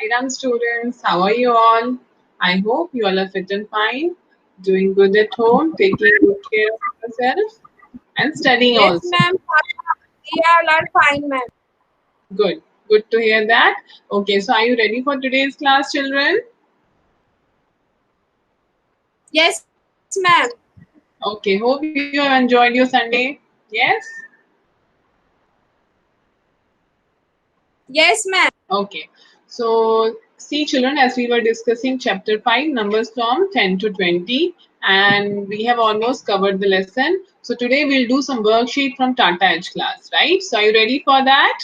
Hi, students. How are you all? I hope you all are fit and fine, doing good at home, taking good care of yourself, and studying Yes, also. ma'am. We all are fine, ma'am. Good. Good to hear that. Okay, so are you ready for today's class, children? Yes, ma'am. Okay, hope you have enjoyed your Sunday. Yes? Yes, ma'am. Okay. So, see, children, as we were discussing chapter 5, numbers from 10 to 20, and we have almost covered the lesson. So, today we'll do some worksheet from Tata Edge class, right? So, are you ready for that?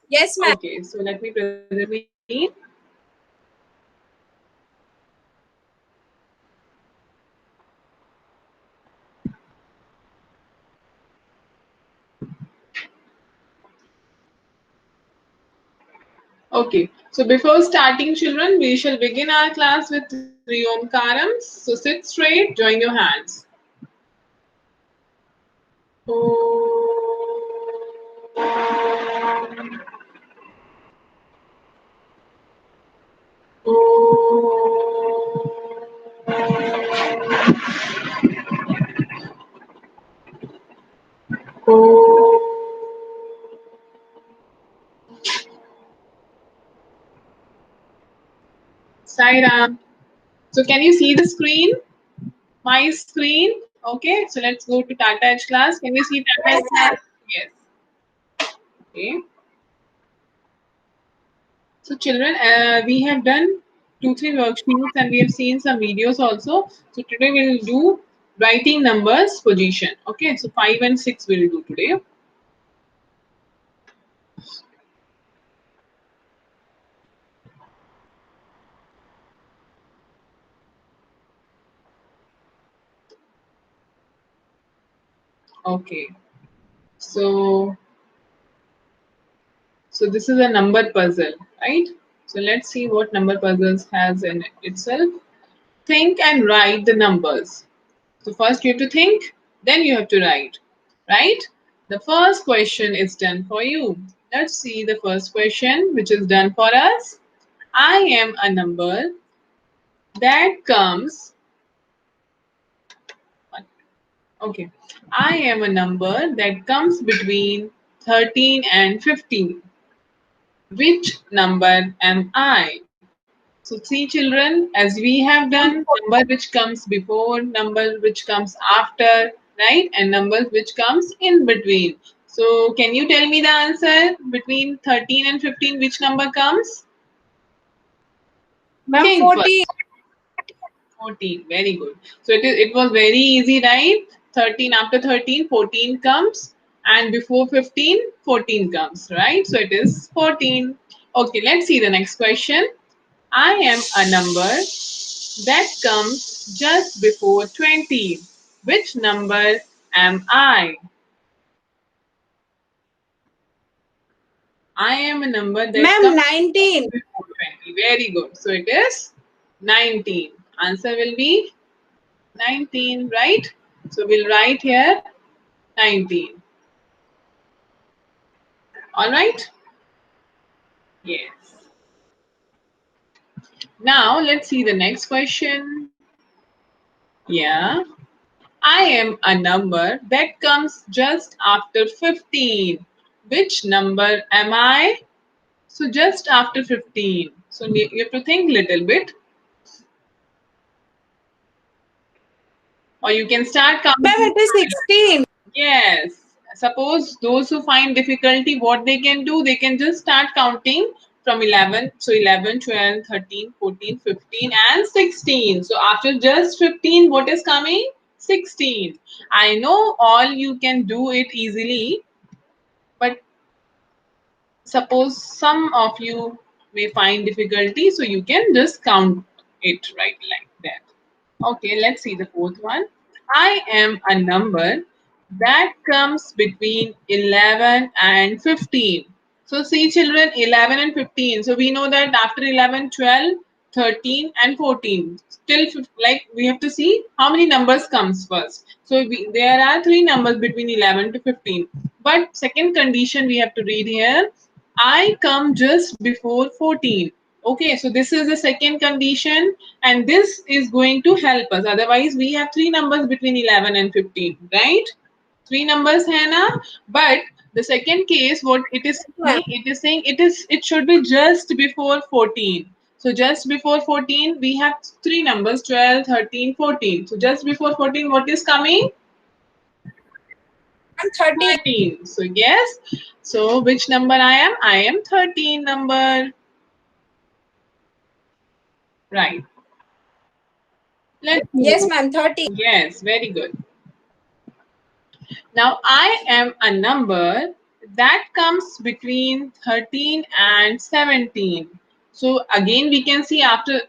Yes, ma'am. Okay, so let me present the screen. Okay, so before starting, children, we shall begin our class with three Omkarams. So, sit straight, join your hands. Sairam. So, can you see the screen? My screen. Okay, so let's go to Tata Edge class. Can you see Tata Edge Yes, class? ma'am. Yes. Okay. So, children, we have done 2-3 worksheets and we have seen some videos also. So, today we will do writing numbers position. Okay, so 5 and 6 we will do today. Okay, so this is a number puzzle, right? So let's see what number puzzles has in itself. Think and write the numbers. So first you have to think, then you have to write, right? The first question is done for you. Let's see the first question which is done for us. I am a number that comes, okay, I am a number that comes between 13 and 15. Which number am I? So see children, as we have done number which comes before, number which comes after, right? And numbers which comes in between. So can you tell me the answer between 13 and 15, which number comes? Ma'am, Think 14. first. 14, very good. So it was very easy, right? 13, after 13, 14 comes, and before 15, 14 comes, right? So it is 14. Okay, let's see the next question. I am a number that comes just before 20. Which number am I? I am a number that Ma'am, comes 19. before 20. Very good. So it is 19. Answer will be 19, right? So we'll write here 19. All right? Yes. Now let's see the next question. Yeah. I am a number that comes just after 15. Which number am I? So just after 15. So you have to think little bit, or you can start Ma'am, counting. it is 16. Yes. Suppose those who find difficulty, what they can do, they can just start counting from 11. So 11, 12, 13, 14, 15 and 16. So after just 15, what is coming? 16. I know all you can do it easily, but suppose some of you may find difficulty, so you can just count it right like that. Okay, let's see the fourth one. I am a number that comes between 11 and 15. So see children, 11 and 15. So we know that after 11, 12, 13 and 14. Still like we have to see how many numbers comes first. So there are three numbers between 11 to 15. But second condition we have to read here. I come just before 14. Okay, so this is the second condition, and this is going to help us. Otherwise, we have three numbers between 11 and 15, right? Three numbers hai na? But the second case, what it is ma'am. saying, it should be just before 14. So just before 14, we have three numbers, 12, 13, 14. So just before 14, what is coming? I'm 13. 13. So yes. So which number I am? I am 13 number. Right. Let's Yes, move. ma'am. 13. Yes, very good. Now I am a number that comes between 13 and 17. So again we can see after,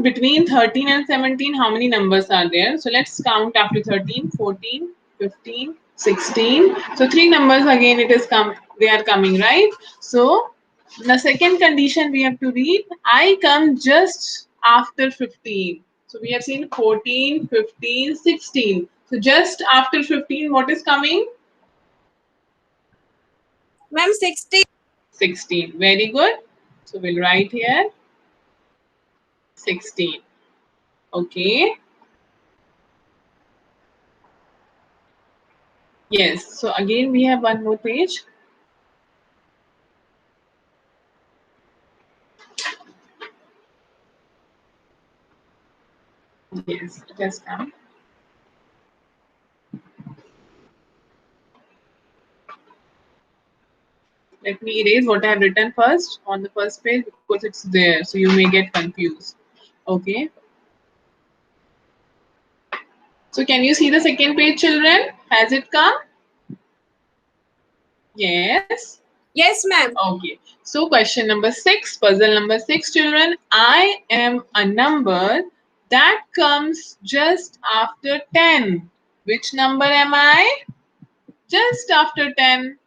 between 13 and 17 how many numbers are there. So let's count after 13, 14, 15, 16. So three numbers again they are coming, right? So the second condition we have to read, I come just after 15. So we have seen 14, 15, 16. So just after 15, what is coming? Ma'am, 16. 16. Very good. So we'll write here 16. Okay. Yes. So again, we have one more page. Yes, it has come. Let me erase what I have written first on the first page because it's there. So you may get confused. Okay. So can you see the second page, children? Has it come? Yes. Yes, ma'am. Okay. So question number 6, puzzle number 6, children. I am a number that comes just after 10. Which number am I? Just after 10.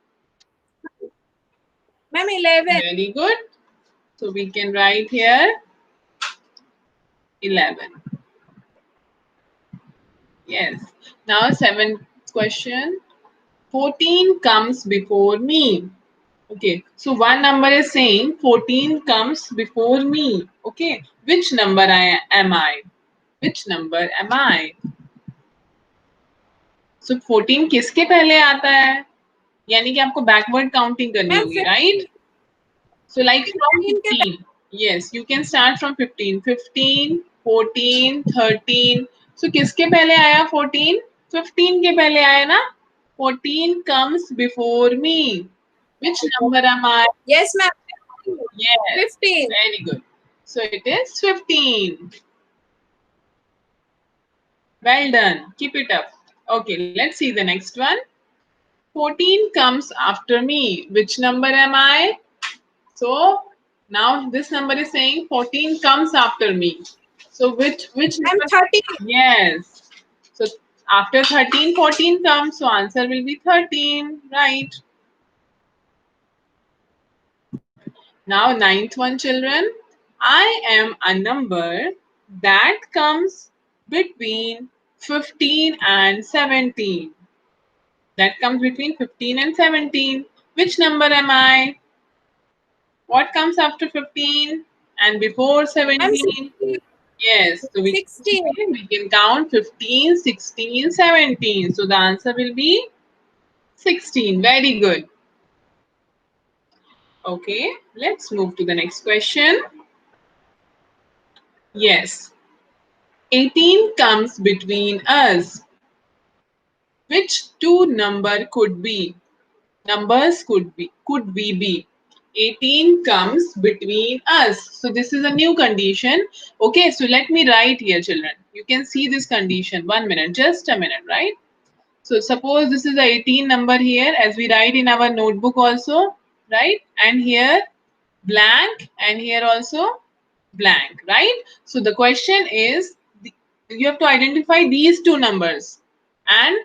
Ma'am, 11. Very good. So we can write here 11. Yes. Now 7th question. 14 comes before me. Okay, so one number is saying 14 comes before me. Okay, which number am I? Which number am I? So 14 किसके पहले आता है? यानी कि आपको backward counting करनी Ma'am, होगी, right? So like from 15 के 15. Yes, you can start from 15. 15, 14, 13. So किसके पहले आया 14? 15 के पहले आया ना? 14 comes before me. Which number am I? Yes, ma'am. Yes, 15. very good. So it is 15. Well done. Keep it up. Okay, let's see the next one. 14 comes after me. Which number am I? So now this number is saying 14 comes after me. So which I'm number? 13. Yes. So after 13, 14 comes. So answer will be 13. Right. Now, ninth one, children. I am a number that comes between 15 and 17. That comes between 15 and 17. Which number am I? What comes after 15 and before I'm 17? 16. Yes, so 16. we can count 15, 16, 17. So the answer will be 16. Very good. Okay, let's move to the next question. Yes, 18 comes between us. Which two number could be? Numbers could we be? 18 comes between us. So this is a new condition. Okay, so let me write here, children. You can see this condition. 1 minute, just a minute, right? So suppose this is the 18 number here as we write in our notebook also, right? And here blank and here also blank, right? So the question is, you have to identify these two numbers and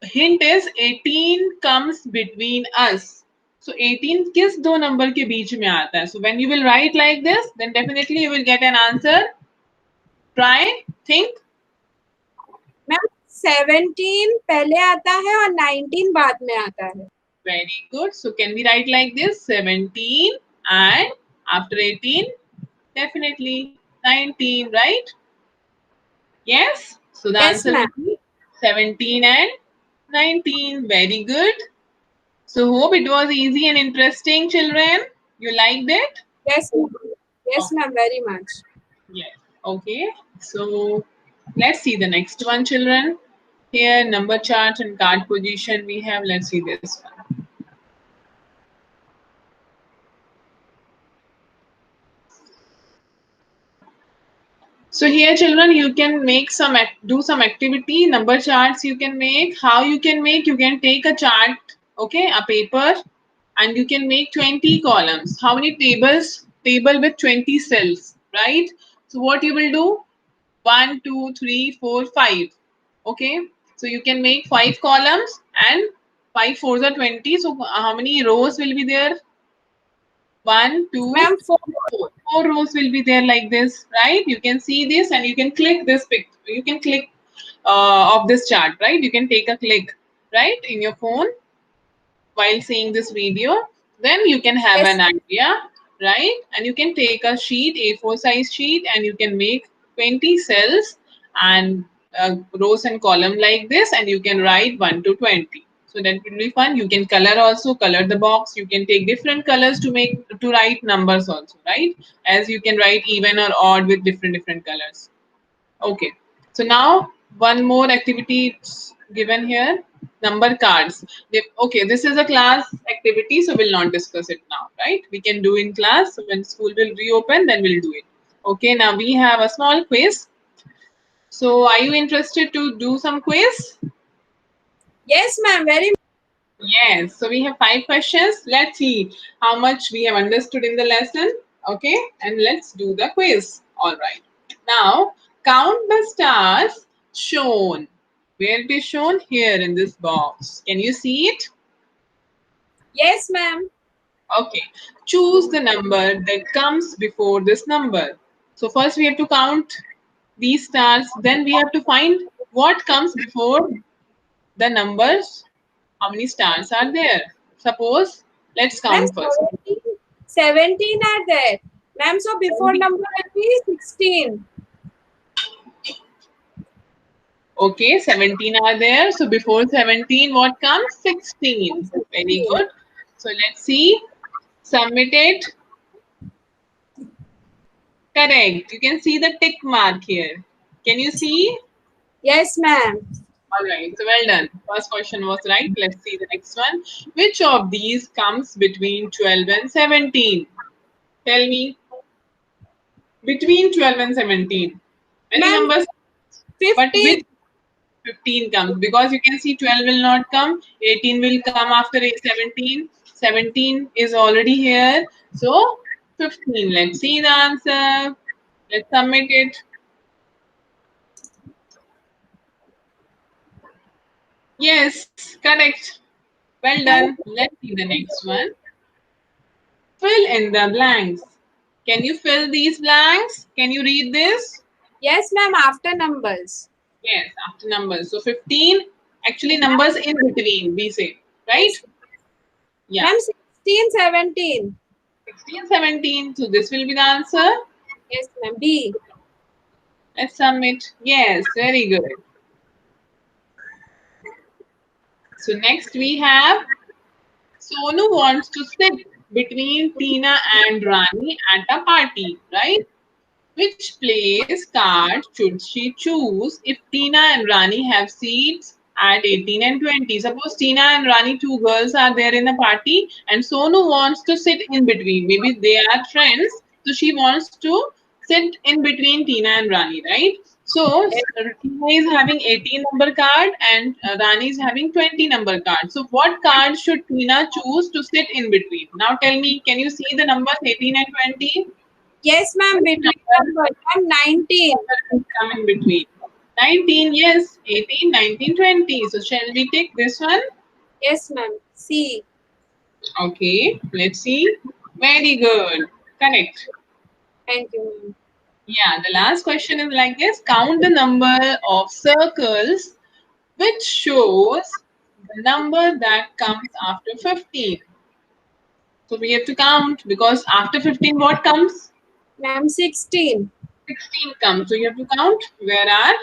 hint is 18 comes between us. So 18 किस दो number के बीच में आता है? So when you will write like this, then definitely you will get an answer. Try, think. Ma'am, 17 पहले आता है और 19 बाद में आता है. Very good. So can we write like this? 17 and after 18, definitely 19, right? Yes. So the Yes, answer ma'am. will be 17 and 19. Very good. So hope it was easy and interesting, children. You liked it? Yes, ma'am. Yes, Okay. ma'am. Very much. Yes. Okay. So let's see the next one, children. Here, number chart and card position we have. Let's see this one. So here, children, you can make do some activity, number charts you can make. How you can make? You can take a chart, okay, a paper, and you can make 20 columns. How many tables? Table with 20 cells, right? So what you will do? 1, 2, 3, 4, 5. Okay. So you can make 5 columns and 5 fours are 20. So how many rows will be there? 1, 2, Ma'am, 4. 4. 4 rows will be there like this, right? You can see this and you can click this pic. You can click of this chart, right? You can take a click, right, in your phone while seeing this video. Then you can have Yes. an idea, right? And you can take a sheet, A4 size sheet, and you can make 20 cells and rows and column like this, and you can write 1 to 20. So that will be fun. You can color also, color the box. You can take different colors to write numbers also, right? As you can write even or odd with different colors. Okay. So now one more activity given here. Number cards. Okay, this is a class activity, so we'll not discuss it now, right? We can do in class. So when school will reopen, then we'll do it. Okay, now we have a small quiz. So are you interested to do some quiz? Yes, ma'am. Very much. Yes. So we have 5 questions. Let's see how much we have understood in the lesson. Okay, and let's do the quiz. All right. Now count the stars shown. Where it is shown? Here in this box. Can you see it? Yes, ma'am. Okay. Choose the number that comes before this number. So first we have to count these stars. Then we have to find what comes before the numbers. How many stars are there? Suppose, let's Ma'am, count first. 17 are there. Ma'am, so before number will be 16. Okay, 17 are there. So before 17, what comes? 16. Very 16. good. So let's see. Submit it. Correct. You can see the tick mark here. Can you see? Yes, ma'am. All right. So well done. First question was right. Let's see the next one. Which of these comes between 12 and 17? Tell me. Between 12 and 17. Many Ma'am, numbers, but 15. which 15 comes? Because you can see 12 will not come, 18 will come after 17, 17 is already here, so 15. Let's see the answer. Let's submit it. Yes, correct. Well done. Let's see the next one. Fill in the blanks. Can you fill these blanks? Can you read this? Yes, ma'am. After numbers. Yes, after numbers. So 15, actually numbers in between, we say, right? Yes. Yeah. Ma'am, 16, 17. 16, 17. So this will be the answer. Yes, ma'am. B. Let's submit. Yes, very good. So next we have Sonu wants to sit between Tina and Rani at a party, right? Which place card should she choose if Tina and Rani have seats at 18 and 20? Suppose Tina and Rani, two girls, are there in a party and Sonu wants to sit in between. Maybe they are friends, so she wants to sit in between Tina and Rani, right? So Tina is having 18 number card and Rani is having 20 number card. So what card should Tina choose to sit in between? Now tell me, can you see the numbers 18 and 20? Yes, ma'am. Which Between number numbers. Ma'am, 19. come in between? 19, yes. 18, 19, 20. So shall we take this one? Yes, ma'am. C. Okay, let's see. Very good. Correct. Thank you, ma'am. Yeah, the last question is like this. Count the number of circles which shows the number that comes after 15. So we have to count because after 15 what comes? Ma'am, 16. 16 comes. So you have to count where are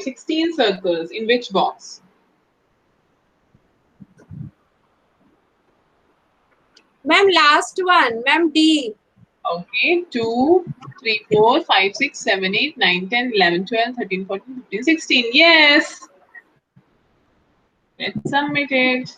16 circles in which box? Ma'am, last one. Ma'am, D. Okay, 2, 3, 4, 5, 6, 7, 8, 9, 10, 11, 12, 13, 14, 15, 16. Yes. Let's submit it.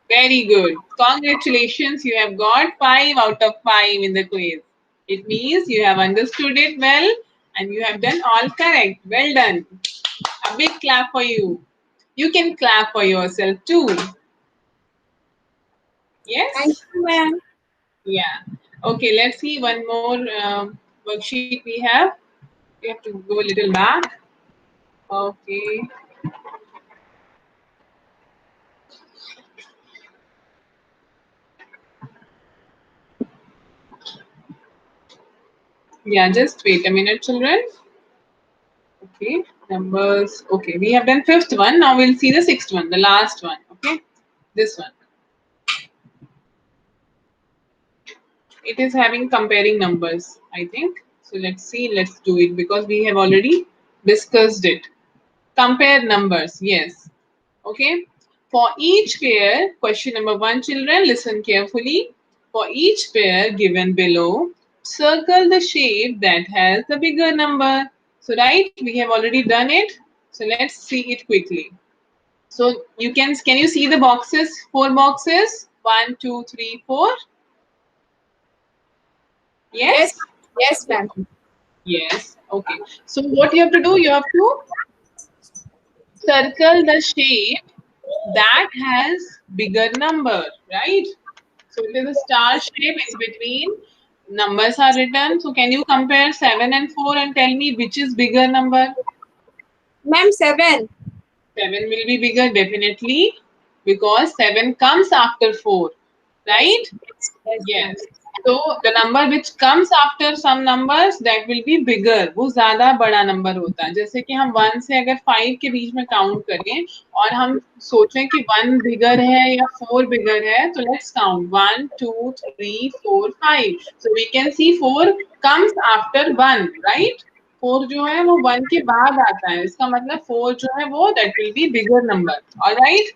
Very good. Congratulations, you have got 5 out of 5 in the quiz. It means you have understood it well and you have done all correct. Well done. A big clap for you. You can clap for yourself too. Thank Yes? you, ma'am. Yeah. Okay, let's see one more worksheet we have. We have to go a little back. Okay. Yeah, just wait a minute, children. Okay, numbers. Okay, we have done fifth one. Now we'll see the sixth one, the last one. Okay, this one. It is having comparing numbers, I think. So let's see, let's do it because we have already discussed it. Compare numbers, yes. Okay. For each pair, question number 1, children, listen carefully. For each pair given below, circle the shape that has the bigger number. So, right, we have already done it. So, let's see it quickly. So, can you see the boxes? 4 boxes. 1, 2, 3, 4. Yes, Yes? yes, ma'am. Yes. Okay. So, what you have to do? You have to circle the shape that has bigger number, right? So it is a star shape in between. Numbers are written. So can you compare 7 and 4 and tell me which is bigger number? Ma'am, 7. 7 will be bigger definitely because 7 comes after 4, Yes, right? yes, ma'am. Yes. So the number which comes after some numbers that will be bigger. वो ज्यादा बड़ा number होता है. जैसे कि हम 1 से अगर 5 के बीच में काउंट करें और हम सोचें कि 1 बिगर है या 4 बिगर है तो let's count 1 2 3 4 5. So we can see 4 comes after 1, right? 4 जो है वो 1 के बाद आता है. इसका मतलब 4 जो है वो that will be bigger number. All right?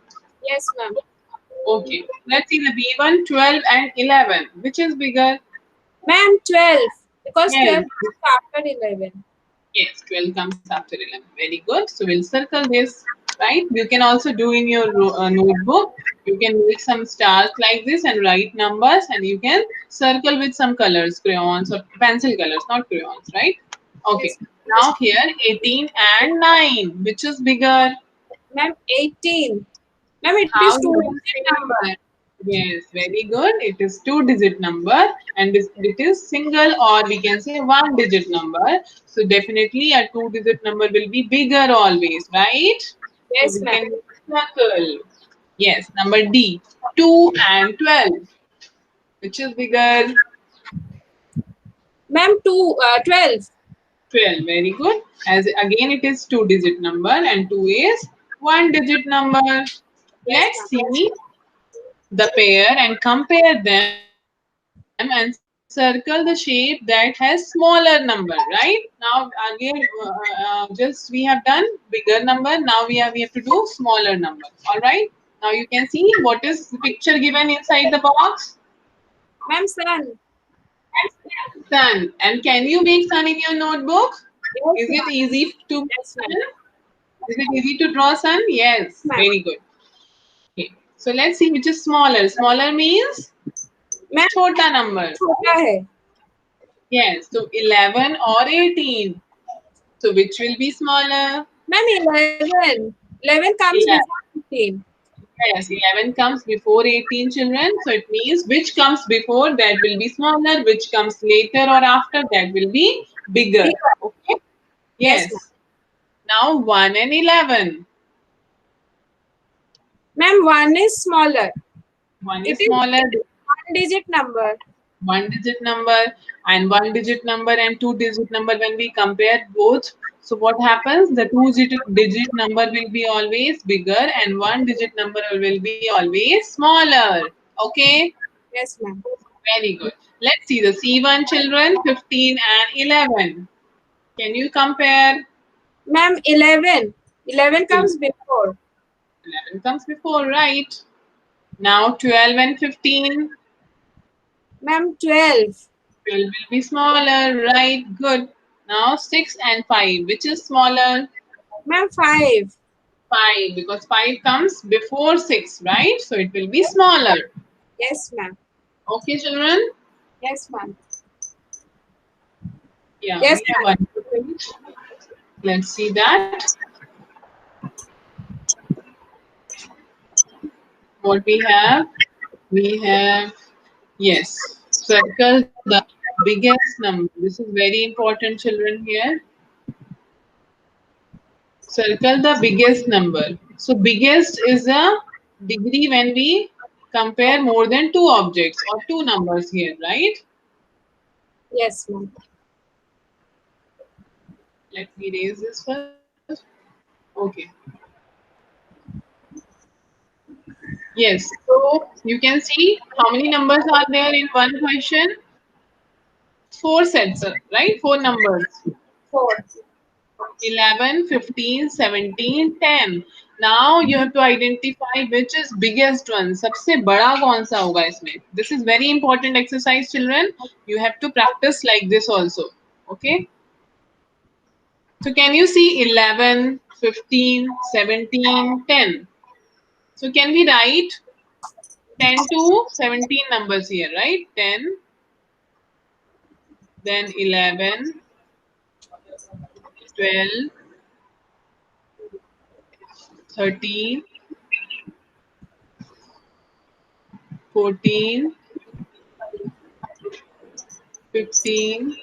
Yes, ma'am. Okay. Let's see the B1, 12 and 11. Which is bigger? Ma'am, 12. Because 12 Yes. comes after 11. Yes, 12 comes after 11. Very good. So we'll circle this, right? You can also do in your notebook. You can make some stars like this and write numbers and you can circle with some colors, crayons or pencil colors, not crayons, right? Okay. Yes, Now here 18 and 9. Which is bigger? ma'am, 18. Ma'am, it How is you will two-digit say? number. Yes, very good. It is two-digit number and it is single or we can say one-digit number. So definitely a two-digit number will be bigger always, right? So Yes, we ma'am. can circle. Yes, number D, 2 and 12. Which is bigger? Ma'am, 12. 12. Very good. As again it is two-digit number and 2 is one-digit number. Yes, Let's ma'am. see the pair and compare them and circle the shape that has smaller number, right? Now again just we have done bigger number, now we have to do smaller number. All right, now you can see what is the picture given inside the box. Ma'am, sun. Sun. And can you make sun in your notebook? Is Yes, it ma'am. easy to make Yes, sun? ma'am. Is it easy to draw sun? Yes, Ma'am. very good. Okay, so let's see which is smaller. Smaller means ma'am छोटा number. छोटा है Yes, so 11 or 18. So which will be smaller? Ma'am 11 comes Yeah. before 15. Yes, 11 comes before 18 children. So it means which comes before that will be smaller, which comes later or after that will be bigger. Bigger. Okay. Yes, ma'am. Yes. Now 1 and 11. Ma'am, 1 is smaller. 1 It is is smaller. one digit number. one digit number, and one digit number and two digit number, when we compare both, so what happens? The two digit number will be always bigger and one digit number will be always smaller. Okay, Yes, ma'am. very good. Let's see the C1 children, 15 and 11. Can you compare? Ma'am, 11. 11 comes before. 11 comes before, right? Now 12 and 15. Ma'am, 12. 12 will be smaller, right? Good. Now 6 and 5. Which is smaller? Ma'am, 5. 5, because 5 comes before 6, right? So it will be smaller. Yes, ma'am. Okay, children? Yes, ma'am. Yeah, Yes, we have ma'am. one more page. Let's see that. What we have? We have, yes, circle the biggest number. This is very important, children, here. Circle the biggest number. So biggest is a degree when we compare more than two objects or two numbers here, right? Yes, ma'am. Let me raise this first. Okay. Yes. So you can see how many numbers are there in one question? Four sets, right? Four numbers. 4. 11, 15, 17, 10. Now you have to identify which is biggest one. सबसे बड़ा कौन सा होगा इसमें? This is very important exercise, children. You have to practice like this also. Okay. So can you see 11, 15, 17, 10? So can we write 10 to 17 numbers here, right? 10, then 11, 12, 13, 14, 15,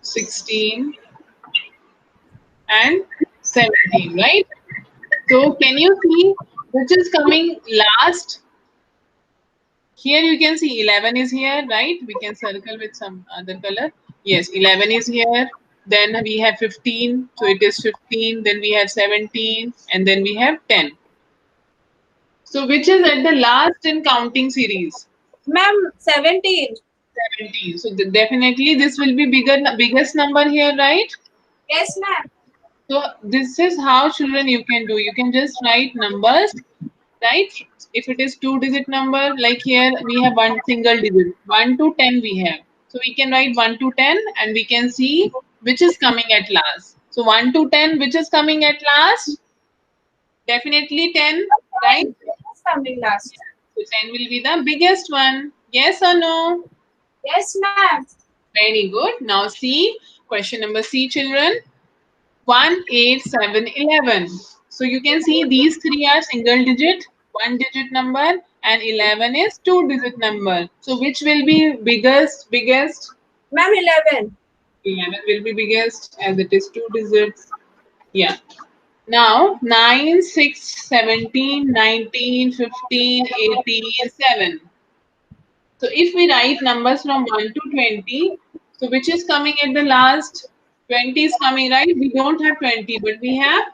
16, and 17, right? So can you see which is coming last? Here you can see 11 is here, right? We can circle with some other color. Yes, 11 is here. Then we have 15. So it is 15. Then we have 17. And then we have 10. So which is at the last in counting series? Ma'am, 17. 17. So definitely this will be biggest number here, right? Yes, ma'am. So this is how, children, you can do. You can just write numbers, right? If it is two-digit number, like here we have one single digit, 1 to 10 we have. So we can write 1 to 10 and we can see which is coming at last. So 1 to 10, which is coming at last? Definitely 10, right? 10. It's coming last. So 10 will be the biggest one. Yes or no? Yes, ma'am. Very good. Now see question number C, children. 1, 8, 7, 11. So you can see these three are single digit, one digit number, and 11 is two digit number. So which will be biggest? Biggest? Ma'am, 11. 11 will be biggest as it is two digits. Yeah. Now 9, 6, 17, 19, 15, 18, 7. So if we write numbers from 1 to 20, so which is coming at the last? 20 is coming, right? We don't have 20, but we have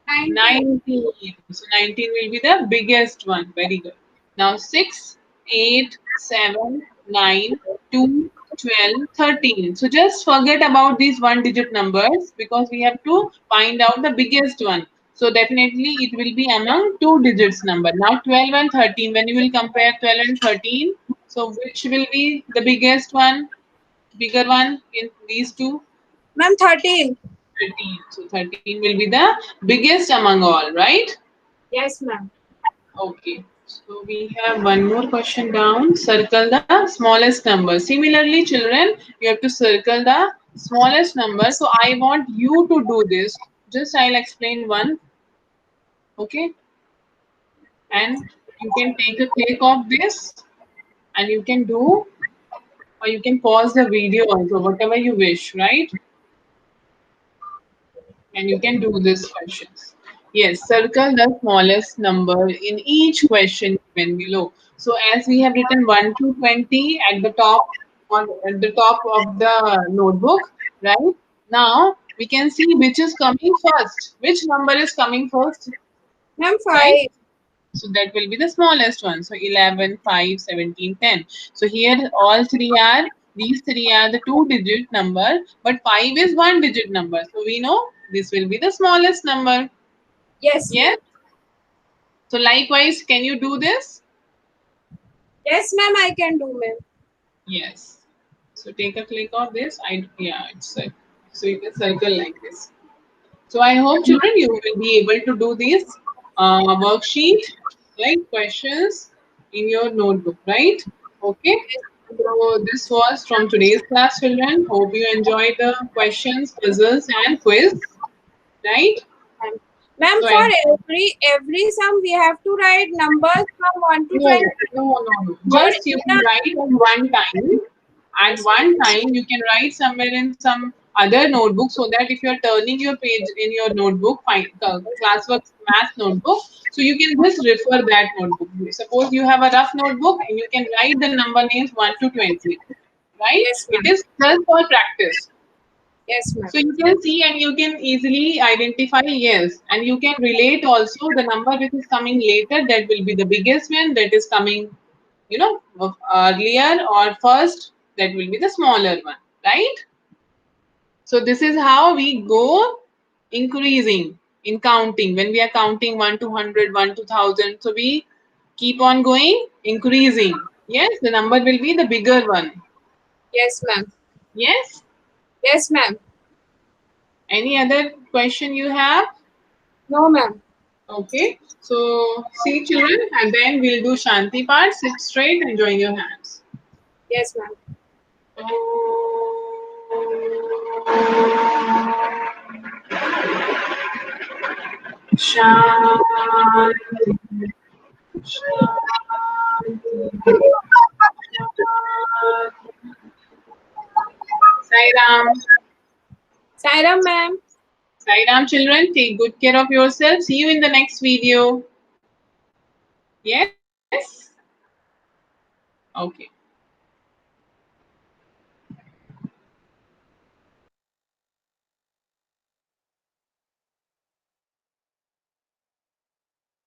19. 19. So 19 will be the biggest one. Very good. Now 6, 8, 7, 9, 2, 12, 13. So just forget about these one digit numbers because we have to find out the biggest one. So definitely it will be among two digits number. Now 12 and 13. When you will compare 12 and 13, so which will be the biggest one? Bigger one in these two? Ma'am, 13. 13. So 13 will be the biggest among all, right? Yes, ma'am. Okay. So we have one more question down. Circle the smallest number. Similarly, children, you have to circle the smallest number. So I want you to do this. Just I'll explain one. Okay. And you can take a click of this and you can do, or you can pause the video also, whatever you wish, right? And you can do these questions. Yes, circle the smallest number in each question given below. So as we have written 1 to 20 at the top at the top of the notebook, right? Now we can see which is coming first. Which number is coming first, Ma'am, right? 5. So that will be the smallest one. So 11, 5, 17, 10. So here these three are the two-digit number, but 5 is one-digit number. So we know this will be the smallest number. Yes, Yes? ma'am. So likewise, can you do this? Yes, ma'am, I can do, ma'am. Yes. So take a click of this. It's a, so you can circle like this. So I hope children you will be able to do this worksheet, like questions in your notebook, right? Okay. So this was from today's class, children. Hope you enjoyed the questions, puzzles, and quiz, right? Ma'am, ma'am, So for at every sum we have to write numbers from 1 to no, 20. no. Or Just you can write at one time. At one time, you can write somewhere in some other notebook so that if you're turning your page in your notebook, classwork math notebook, so you can just refer that notebook. Suppose you have a rough notebook and you can write the number names 1 to 20, right? yes, It ma'am. is just for practice. Yes, ma'am. So you can see and you can easily identify, yes, and you can relate also the number which is coming later, that will be the biggest one, that is coming, earlier or first, that will be the smaller one, right? So this is how we go increasing in counting. When we are counting 1 to 100, 1 to 1000, so we keep on going increasing. Yes, the number will be the bigger one. Yes, ma'am. Yes. Yes, ma'am. Any other question you have? No, ma'am. Okay, so see children, and then we'll do Shanti part. Sit straight and join your hands. Yes, ma'am. Shanti, Sai Ram. Sai Ram, ma'am. Sai Ram children, take good care of yourself. See you in the next video. Yes? Okay.